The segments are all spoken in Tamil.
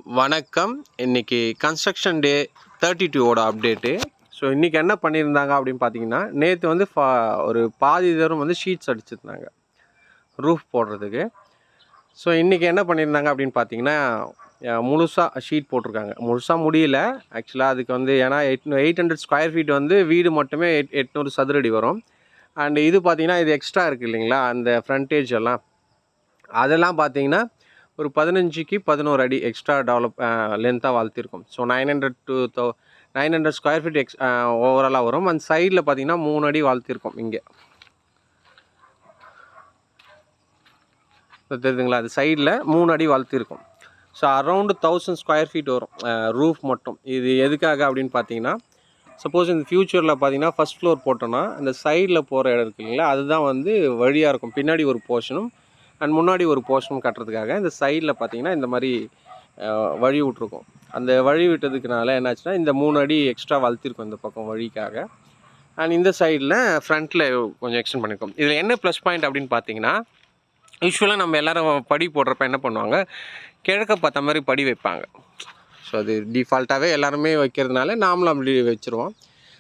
வணக்கம். இன்னைக்கு கன்ஸ்ட்ரக்ஷன் டே 32ஓட அப்டேட்டு. ஸோ இன்றைக்கி என்ன பண்ணியிருந்தாங்க அப்படின்னு பார்த்தீங்கன்னா, நேற்று வந்து ஒரு பாதி தூரம் வந்து ஷீட்ஸ் அடிச்சிருந்தாங்க ரூஃப் போடுறதுக்கு. ஸோ இன்றைக்கி என்ன பண்ணியிருந்தாங்க அப்படின்னு பார்த்தீங்கன்னா, முழுசாக ஷீட் போட்டிருக்காங்க. முழுசாக முடியல ஆக்சுவலாக. அதுக்கு வந்து ஏன்னா 800 ஸ்கொயர் ஃபீட் வந்து வீடு மட்டுமே 800 சதுரடி வரும். அண்டு இது பார்த்தீங்கன்னா, இது எக்ஸ்ட்ரா இருக்குது இல்லைங்களா, அந்த ஃப்ரண்டேஜ் எல்லாம் அதெல்லாம் பார்த்தீங்கன்னா ஒரு 15க்கு 11 அடி எக்ஸ்ட்ரா லென்த்தாக வளர்த்திருக்கும். ஸோ 900 ஸ்கொயர் ஃபீட் ஓவராலாக வரும். அந்த சைடில் பார்த்தீங்கன்னா 3 அடி வளர்த்திருக்கும். இங்கே தெரியுதுங்களா, அது சைடில் 3 அடி வளர்த்திருக்கும். ஸோ அரௌண்டு 1000 ஸ்கொயர் ஃபீட் வரும் ரூஃப் மட்டும். இது எதுக்காக அப்படின்னு பார்த்தீங்கன்னா, சப்போஸ் இந்த ஃப்யூச்சரில் பார்த்தீங்கன்னா ஃபஸ்ட் ஃப்ளோர் போட்டோன்னா அந்த சைடில் போகிற இடம் இருக்குது இல்லைங்களா, அதுதான் வந்து வழியாக இருக்கும். பின்னாடி ஒரு போர்ஷனும் அண்ட் முன்னாடி ஒரு போர்ஷன் கட்டுறதுக்காக இந்த சைடில் பார்த்தீங்கன்னா இந்த மாதிரி வழி விட்ருக்கும். அந்த வழி விட்டதுக்குனால என்னாச்சுன்னா இந்த 3 அடி எக்ஸ்ட்ரா வளர்த்திருக்கும் இந்த பக்கம் வழிக்காக. அண்ட் இந்த சைடில் ஃப்ரண்ட்டில் கொஞ்சம் எக்ஸ்டெண்ட் பண்ணியிருக்கோம். இதில் என்ன ப்ளஸ் பாயிண்ட் அப்படின்னு பார்த்தீங்கன்னா, யூஸ்வலாக நம்ம எல்லோரும் படி போடுறப்ப என்ன பண்ணுவாங்க, கிழக்க பார்த்த மாதிரி படி வைப்பாங்க. ஸோ அது டிஃபால்ட்டாகவே எல்லாருமே வைக்கிறதுனால நாமளும் அப்படி வச்சுருவோம்.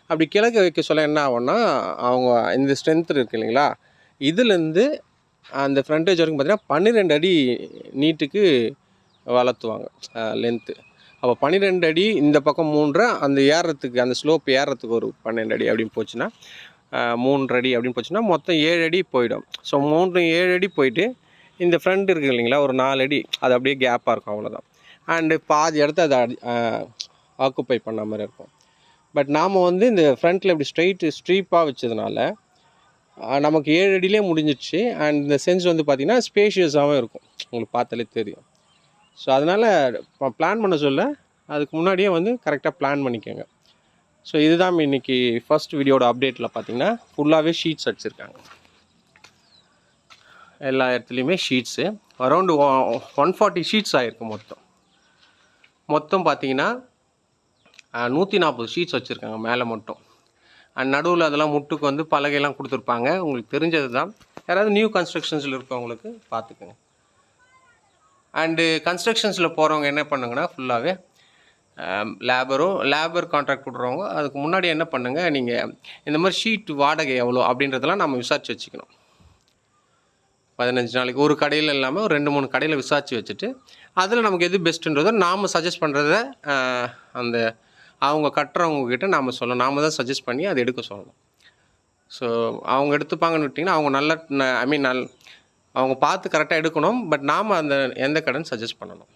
அப்படி கிழக்க வைக்க சொல்ல என்ன ஆகும்னா, அவங்க இந்த ஸ்ட்ரென்த் இருக்குது இல்லைங்களா, இதுலேருந்து அந்த ஃப்ரண்டேஜ் வரைக்கும் பார்த்தீங்கன்னா 12 அடி நீட்டுக்கு வளர்த்துவாங்க லென்த்து. அப்போ 12 அடி இந்த பக்கம் 3, அந்த ஏறுறதுக்கு அந்த ஸ்லோப் ஏறுறதுக்கு ஒரு 12 அடி அப்படின்னு போச்சுன்னா 3 அடி அப்படின்னு போச்சுன்னா மொத்தம் 7 அடி போயிடும். ஸோ 7 அடி போயிட்டு இந்த ஃப்ரண்ட் இருக்குது இல்லைங்களா, ஒரு 4 அடி அது அப்படியே கேப்பாக இருக்கும், அவ்வளோதான். அண்டு பாதி இடத்த அதை ஆக்குப்பை பண்ண மாதிரி இருக்கும். பட் நாம் வந்து இந்த ஃப்ரண்ட்டில் இப்படி ஸ்ட்ரீப்பாக வச்சதுனால நமக்கு 7 அடியிலே முடிஞ்சிடுச்சு. அண்ட் இந்த சென்ஸ் வந்து பார்த்திங்கன்னா ஸ்பேஷியஸாகவும் இருக்கும், உங்களுக்கு பார்த்தாலே தெரியும். ஸோ அதனால் பிளான் பண்ண சொல்ல அதுக்கு முன்னாடியே வந்து கரெக்டாக பிளான் பண்ணிக்கோங்க. ஸோ இதுதான் இன்றைக்கி ஃபஸ்ட் வீடியோட அப்டேட்டில் பார்த்திங்கன்னா ஃபுல்லாகவே ஷீட்ஸ் அடிச்சிருக்காங்க. எல்லா இடத்துலையுமே ஷீட்ஸு அரௌண்டு 140 ஷீட்ஸ் ஆகிருக்கு. மொத்தம் பார்த்திங்கன்னா 140 ஷீட்ஸ் வச்சுருக்காங்க மேலே மட்டும். அண்ட் நடுவில் அதெல்லாம் முட்டுக்கு வந்து பலகையெல்லாம் கொடுத்துருப்பாங்க. உங்களுக்கு தெரிஞ்சது தான். யாராவது நியூ கன்ஸ்ட்ரக்ஷன்ஸில் இருக்கவங்களுக்கு பார்த்துக்குங்க. அண்டு கன்ஸ்ட்ரக்ஷன்ஸில் போகிறவங்க என்ன பண்ணுங்கன்னா, ஃபுல்லாகவே லேபர் கான்ட்ராக்ட் கொடுக்குறவங்க அதுக்கு முன்னாடி என்ன பண்ணுங்கள், நீங்கள் இந்த மாதிரி ஷீட் வாடகை எவ்வளோ அப்படின்றதெல்லாம் நம்ம விசாரித்து வச்சுக்கணும். 15 நாளைக்கு ஒரு கடையில் இல்லாமல் ஒரு 2-3 கடையில் விசாரித்து வச்சுட்டு அதில் நமக்கு எது பெஸ்ட்டுன்றதோ நாம் சஜஸ்ட் பண்ணுறத அந்த அவங்க கட்டுறவங்கக்கிட்ட நாம் சொல்லணும். நாம் தான் சஜஸ்ட் பண்ணி அதை எடுக்க சொல்லணும். ஸோ அவங்க எடுத்துப்பாங்கன்னு விட்டிங்கன்னா அவங்க அவங்க பார்த்து கரெக்டாக எடுக்கணும். பட் நாம் அந்த எந்த கடைன்னு சஜஸ்ட் பண்ணணும்.